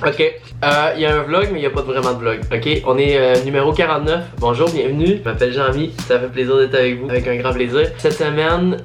Ok, il y a un vlog, mais il n'y a pas vraiment de vlog. Ok, on est numéro 49. Bonjour, bienvenue. Je m'appelle Jean-Mi. Ça fait plaisir d'être avec vous, avec un grand plaisir. Cette semaine,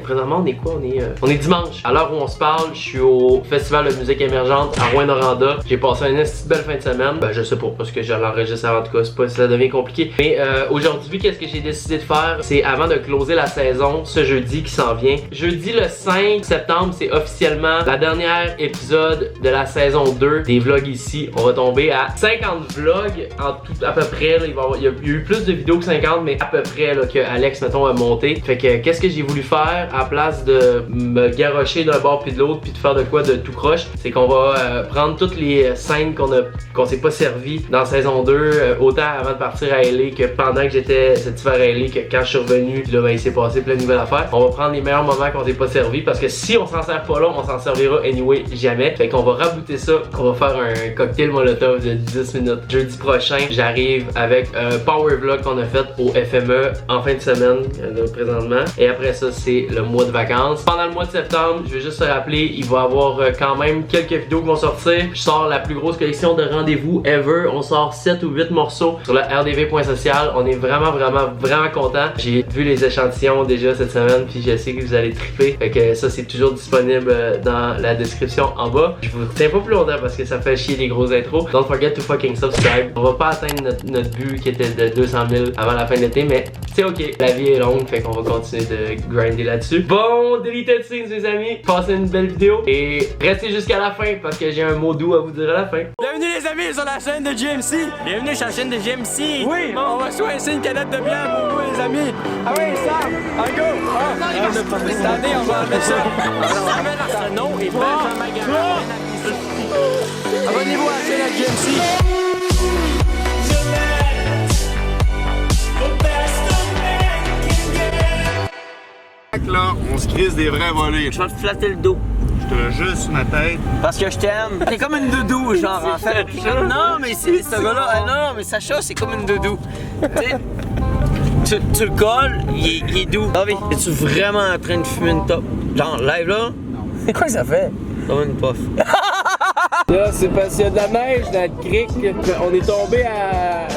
présentement, on est quoi? On est dimanche. À l'heure où on se parle, je suis au Festival de musique émergente à Rouyn-Noranda. J'ai passé une belle fin de semaine. Ben, je sais pas, parce que je l'enregistre avant, en tout cas, c'est pas si ça devient compliqué. Mais aujourd'hui, qu'est-ce que j'ai décidé de faire? C'est avant de closer la saison, ce jeudi qui s'en vient. Jeudi le 5 septembre, c'est officiellement la dernière épisode de la saison 2 des vlogs ici. On va tomber à 50 vlogs en tout à peu près. Là, il y a eu plus de vidéos que 50, mais à peu près là, que Alex, mettons, a monté. Fait que qu'est-ce que j'ai voulu faire à la place de me garrocher d'un bord puis de l'autre puis de faire de quoi de tout croche? C'est qu'on va prendre toutes les scènes qu'on s'est pas servi dans saison 2, autant avant de partir à LA que pendant que j'étais cet hiver à LA, que quand je suis revenu, puis là ben, il s'est passé plein de nouvelles affaires. On va prendre les meilleurs moments qu'on s'est pas servi parce que si on s'en sert pas là, on s'en servira anyway jamais. Fait qu'on va rabouter ça, qu'on va faire un cocktail molotov de 10 minutes. Jeudi prochain, j'arrive avec un power vlog qu'on a fait au FME en fin de semaine, là, présentement. Et après ça, c'est le mois de vacances. Pendant le mois de septembre, je vais juste te rappeler, il va y avoir quand même quelques vidéos qui vont sortir. Je sors la plus grosse collection de rendez-vous ever. On sort 7 ou 8 morceaux sur le rdv.social. On est vraiment content. J'ai vu les échantillons déjà cette semaine, puis je sais que vous allez triper. Fait que ça, c'est toujours disponible dans la description en bas. Je vous tiens pas plus longtemps parce que ça fait chier les gros intros. Don't forget to fucking subscribe. On va pas atteindre notre but qui était de 200 000 avant la fin de l'été, mais c'est ok. La vie est longue, fait qu'on va continuer de grinder là-dessus. Bon, deleted scenes les amis. Passez une belle vidéo et restez jusqu'à la fin parce que j'ai un mot doux à vous dire à la fin. Bienvenue les amis sur la chaîne de GMC. Bienvenue sur la chaîne de GMC. Oui, on va choisir une canette de bière pour vous les amis. Ah oui, ça, un go. Cette année, on va enlever ça. Samuel Arsenault et Benjamin Gagnon. Abonnez-vous à la chaîne de GMC. Là, on se crise des vrais volets. Je vais te flatter le dos. Je te le juste sur ma tête. Parce que je t'aime. T'es comme une doudou, genre en fait. Non, mais c'est ce gars-là. Non, mais Sacha, c'est comme une doudou. Tu le colles, il est doux. David, es-tu vraiment en train de fumer une top? Genre live là? C'est quoi que ça fait? Ça va une puff. Là, c'est parce qu'il y a de la neige dans le creek. On est tombé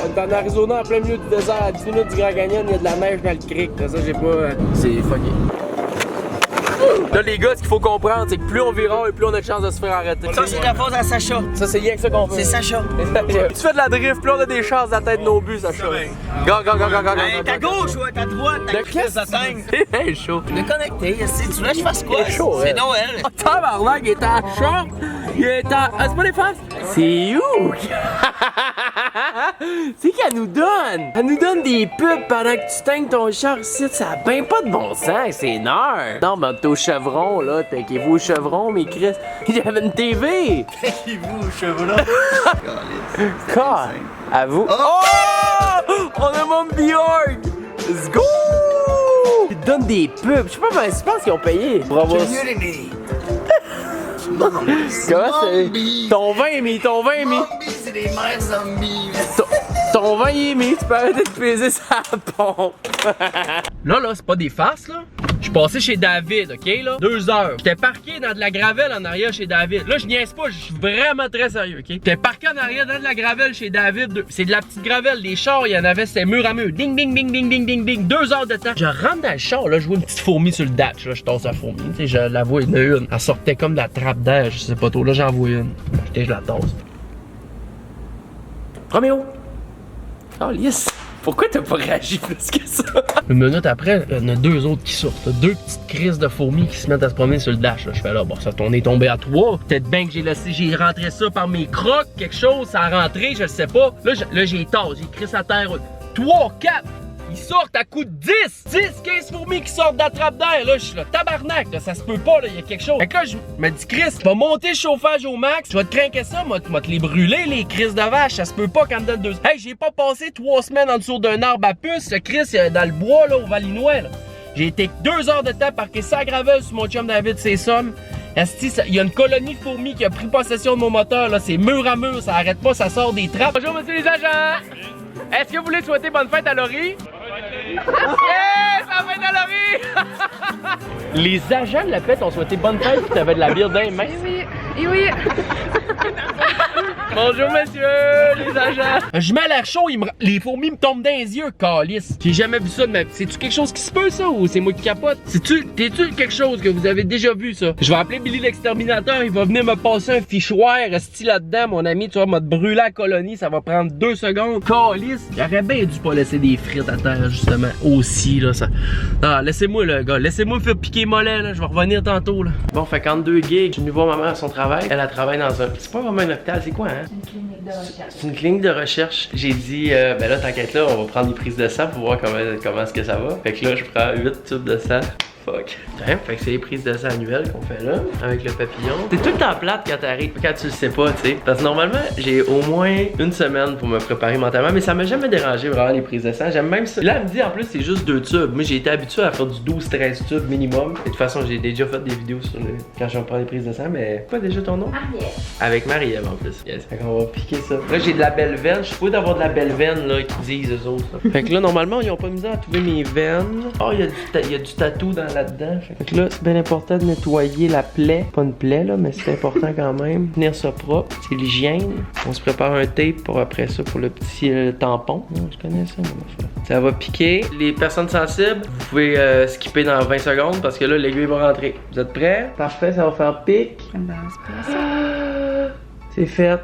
on est en Arizona en plein milieu du désert, à 10 minutes du Grand Canyon, il y a de la neige dans le creek. Ça, j'ai pas. C'est fucké. Là, les gars, ce qu'il faut comprendre, c'est que plus on vira et plus on a de chances de se faire arrêter. Ça, c'est la faute à Sacha. Ça, c'est rien que ça qu'on fait. C'est Sacha. Tu fais de la drift, plus on a des chances d'atteindre nos buts, Sacha. Go. Ta gauche ou ta droite, ta crise d'atteindre. C'est chaud. De connecter, tu voulais que je fasse quoi? C'est chaud, c'est hein. Noël. Oh, tabarnak, il est en short. Il est en. Ah, c'est pas des faces? C'est où? C'est qu'elle nous donne. Elle nous donne des pubs pendant que tu teignes ton char ici. Ça a ben pas de bon sens, c'est nerd. Non, mais t'es au chevron, là. Taquez-vous au chevron, mais Chris. Il y avait une TV. Taquez-vous au chevron. Quoi? À vous. Oh! On a mon Bjork. Let's go! Ils te donnent des pubs. Je sais pas, mais je pense qu'ils ont payé pour avoir. Comment c'est? Ton vin est mis, C'est des mères zombies. Ton vin est mis, tu peux arrêter de peser sa pompe. Là, c'est pas des farces, là. Je suis passé chez David, ok, là? 2 heures. J'étais parqué dans de la gravelle en arrière chez David. Là, je niaise pas, je suis vraiment très sérieux, ok? J'étais parqué en arrière dans de la gravelle chez David. C'est de la petite gravelle, des chars, il y en avait, c'était mur à mur. Ding, ding, ding, ding, ding, ding, ding. 2 heures de temps. Je rentre dans le char, là, je vois une petite fourmi sur le datch, là. Je tasse la fourmi, tu sais, je la vois, il y en a une. Elle sortait comme de la trappe d'air, je sais pas trop. Là, j'en vois une. Je la tasse. Roméo! Oh, yes! Pourquoi t'as pas réagi plus que ça? Une minute après, il y en a 2 autres qui sortent. 2 petites crises de fourmis qui se mettent à se promener sur le dash. Là. Je fais là, bon, ça on est tombé à 3. Peut-être bien que j'ai rentré ça par mes crocs, quelque chose, ça a rentré, je le sais pas. Là, j'ai tort, j'ai écrit à terre. 3, 4! Ils sortent à coup de 10, 15 fourmis qui sortent de la trappe d'air. Là, je suis là, tabarnak, là, ça se peut pas, là, il y a quelque chose. Fait que là, je me dis, Chris, tu vas monter le chauffage au max, tu vas te craquer ça, moi, te les brûler, les crises de vache, ça se peut pas quand me donne 2. Hey, j'ai pas passé 3 semaines en dessous d'un arbre à puce, ce Chris, dans le bois, là, au Valinois, là. J'ai été 2 heures de temps parqué ça gravel sur mon chum David, c'est somme. Il y a une colonie de fourmis qui a pris possession de mon moteur, là, c'est mur à mur, ça arrête pas, ça sort des trappes. Bonjour, monsieur les agents! Est-ce que vous voulez souhaiter bonne fête à Laurie? Yes! Bonne fête à Laurie! Les agents de la fête ont souhaité bonne fête et t'avais de la bière dans les mains. Oui. Bonjour, monsieur, les agents. Je mets l'air chaud, les fourmis me tombent dans les yeux, calice. J'ai jamais vu ça de ma vie. C'est-tu quelque chose qui se peut, ça, ou c'est moi qui capote? T'es-tu quelque chose que vous avez déjà vu, ça? Je vais appeler Billy l'exterminateur, il va venir me passer un fichoir, style là-dedans, mon ami, tu vas me brûler la colonie, ça va prendre 2 secondes. Calice. J'aurais bien dû pas laisser des frites à terre, justement, aussi, là, ça. Non, laissez-moi, là, gars, laissez-moi me faire piquer mollet, là, je vais revenir tantôt, là. Bon, fait qu'en 2 gigs, je suis venu voir ma mère à son travail, elle travaille dans un... C'est pas vraiment un hôpital, c'est quoi, hein? C'est une clinique de recherche. C'est une clinique de recherche. J'ai dit, ben là, t'inquiète là, on va prendre des prises de sang pour voir comment est-ce que ça va. Fait que là, je prends 8 tubes de sang. Fuck. Ouais, fait que c'est les prises de sang annuelles qu'on fait là, avec le papillon. C'est tout le temps plate quand t'arrives, quand tu le sais pas, tu sais. Parce que normalement, j'ai au moins 1 semaine pour me préparer mentalement, mais ça m'a jamais dérangé vraiment les prises de sang. J'aime même ça. Là, elle me dit en plus, c'est juste 2 tubes. Moi, j'ai été habitué à faire du 12-13 tubes minimum. Et de toute façon, j'ai déjà fait des vidéos sur quand je prends les prises de sang, mais quoi déjà ton nom? Marie-Ève. Avec Marie-Ève en plus. Yes. Fait qu'on va piquer ça. Là, j'ai de la belle veine. Je suis fou d'avoir de la belle veine, là, qui disent eux autres. Là. Fait que là, normalement, ils ont pas misé à trouver mes veines. Oh, il y a du tatou là-dedans. Fait que là, c'est bien important de nettoyer la plaie. Pas une plaie, là, mais c'est important quand même. Tenir ça propre. C'est l'hygiène. On se prépare un tape pour après ça, pour le petit tampon. Non, je connais ça, mon affaire. Ça va piquer. Les personnes sensibles, vous pouvez skipper dans 20 secondes parce que là, l'aiguille va rentrer. Vous êtes prêts? Parfait, ça va faire pic. C'est fait.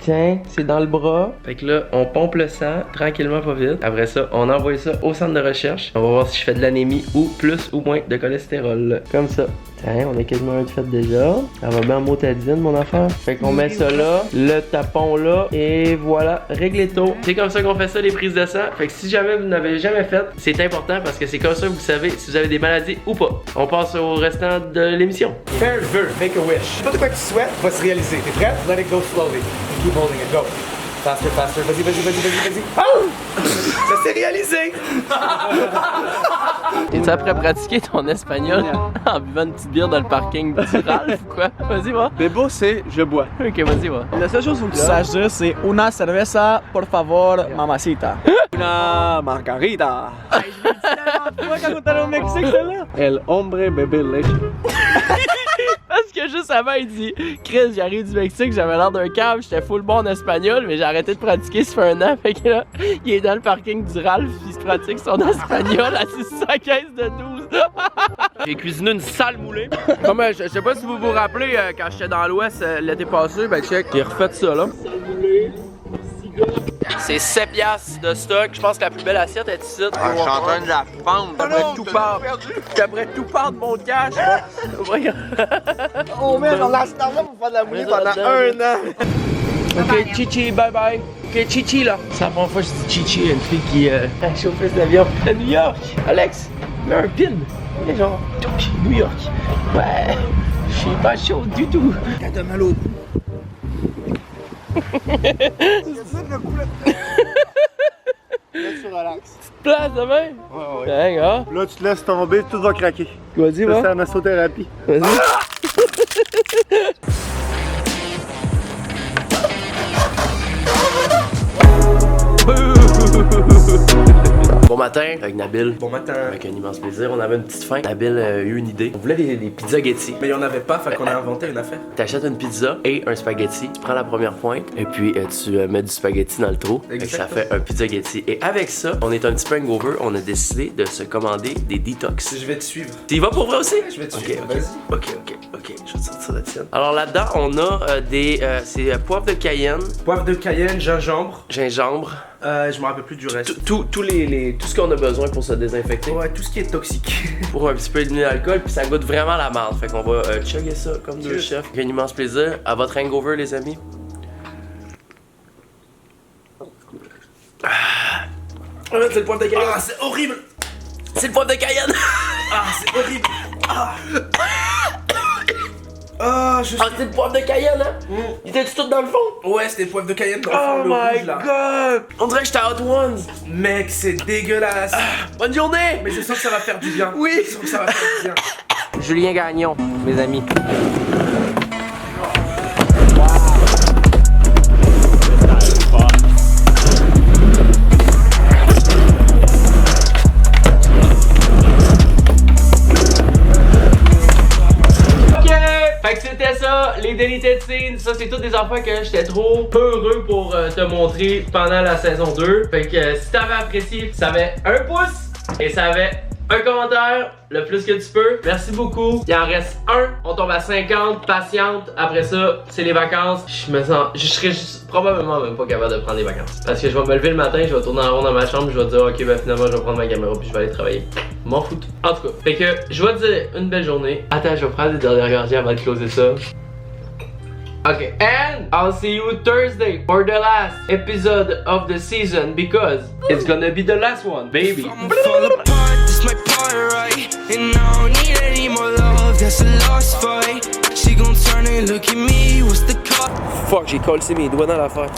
Tiens, c'est dans le bras. Fait que là, on pompe le sang tranquillement, pas vite. Après ça, on envoie ça au centre de recherche. On va voir si je fais de l'anémie ou plus ou moins de cholestérol. Comme ça. Tiens, on a quasiment un de fait déjà. Ça va bien en motadine, mon affaire. Fait qu'on met ça là, le tapon là, et voilà, réglé tôt. C'est comme ça qu'on fait ça, les prises de sang. Fait que si jamais vous n'avez jamais fait, c'est important parce que c'est comme ça que vous savez si vous avez des maladies ou pas. On passe au restant de l'émission. Faire le vœu, make a wish. Tout ce que tu souhaites va se réaliser. T'es prêt? Let it go slowly. Keep holding it. Go. Faster, faster. Vas-y, vas-y, vas-y, vas-y, vas-y. Oh! Ça s'est réalisé! T'es-tu après à pratiquer ton espagnol en buvant une petite bière dans le parking du Ralph ou quoi? Vas-y, va. Bebo, c'est je bois. Ok, vas-y, va. La seule chose qu'il faut que tu saches dire, c'est una cerveza, por favor, mamacita. Una margarita. Quand on est au Mexique, celle-là. El hombre bebe leche. Parce que juste avant, il dit Chris, j'arrive du Mexique, j'avais l'air d'un cave, j'étais full bon en espagnol, mais j'ai arrêté de pratiquer, ça fait 1 an. Fait que là, il est dans le parking du Ralph, puis il se pratique son espagnol assis sur sa caisse de 12. J'ai cuisiné une sale moulée. Comme je sais pas si vous vous rappelez, quand j'étais dans l'Ouest l'été passé, ben check, j'ai refait ça là. C'est 7 piastres de stock. Je pense que la plus belle assiette est ici. Je suis en train de la fendre. J'aimerais tout perdre mon cash. Oh man, on lâche l'argent pour faire de la bouillie pendant 1 an. Ok, Chichi, bye bye. Ok, Chichi là. C'est la première fois que je dis Chichi à une fille qui a chauffé d'avion à New York. Alex, mets un pin. Et genre, New York. Ouais, je suis pas chaud du tout. T'as mal au cou. Là, tu relaxes. Place demain? Ouais. Dang, hein? Là, tu te laisses tomber, tout va craquer. Vas-y, Ça, va. c'est la massothérapie. Vas-y. Bon matin avec Nabil. Bon matin. Avec un immense plaisir. On avait une petite faim. Nabil a eu une idée. On voulait des pizzas Getty. Mais il n'y en avait pas, fait qu'on a inventé une affaire. T'achètes une pizza et un spaghetti. Tu prends la première pointe et puis tu mets du spaghetti dans le trou. Fait que ça fait un pizza Getty. Et avec ça, on est un petit peu hangover. On a décidé de se commander des detox. Je vais te suivre. Tu y vas pour vrai aussi? Je vais te Ok, suivre, ok. vas-y. Ok. Je vais te sortir la tienne. Alors là-dedans, on a c'est poivre de Cayenne, Poivre de Cayenne, gingembre. gingembre, Je me rappelle plus du reste. tout ce qu'on a besoin pour se désinfecter. Ouais, tout ce qui est toxique. Pour un petit peu éliminer l'alcool, puis ça goûte vraiment la merde. Fait qu'on va chugger ça comme deux chefs. Avec un immense plaisir. À votre hangover, les amis. C'est le poivre de Cayenne. Ah, c'est horrible. C'est le poivre de Cayenne! Ah, c'est horrible. Ah, je suis... Ah, c'est le poivre de Cayenne, hein? Il était-tu tout dans le fond? Ouais, c'était le poivre de Cayenne dans le Oh fond, le my rouge, là. god! On dirait que j'étais à Hot Ones! Mec, c'est dégueulasse. Bonne journée! Mais c'est sûr que ça va faire du bien. Oui. C'est sûr que ça va faire du bien. Julien Gagnon, mes amis. Fait que c'était ça, les deleted scenes. Ça, c'est toutes des affaires que j'étais trop peu heureux pour te montrer pendant la saison 2. Fait que si t'avais apprécié, ça avait un pouce et ça avait un commentaire, le plus que tu peux. Merci beaucoup. Il en reste un. On tombe à 50. Patiente. Après ça, c'est les vacances. Je serais probablement même pas capable de prendre des vacances. Parce que je vais me lever le matin, je vais tourner en rond dans ma chambre, je vais dire ok, ben finalement, je vais prendre ma caméra puis je vais aller travailler. M'en foutre. En tout cas. Fait que je vais te dire une belle journée. Attends, je vais prendre les dernières gorgées avant de closer ça. Okay, and I'll see you Thursday for the last episode of the season because it's gonna be the last one, baby. I'ma fall apart, this my part, right? And I don't need any more love, that's a lost fight. She gon' turn and look at me, what's the cost? Fuck, j'ai collé mes doigts dans l'affaire.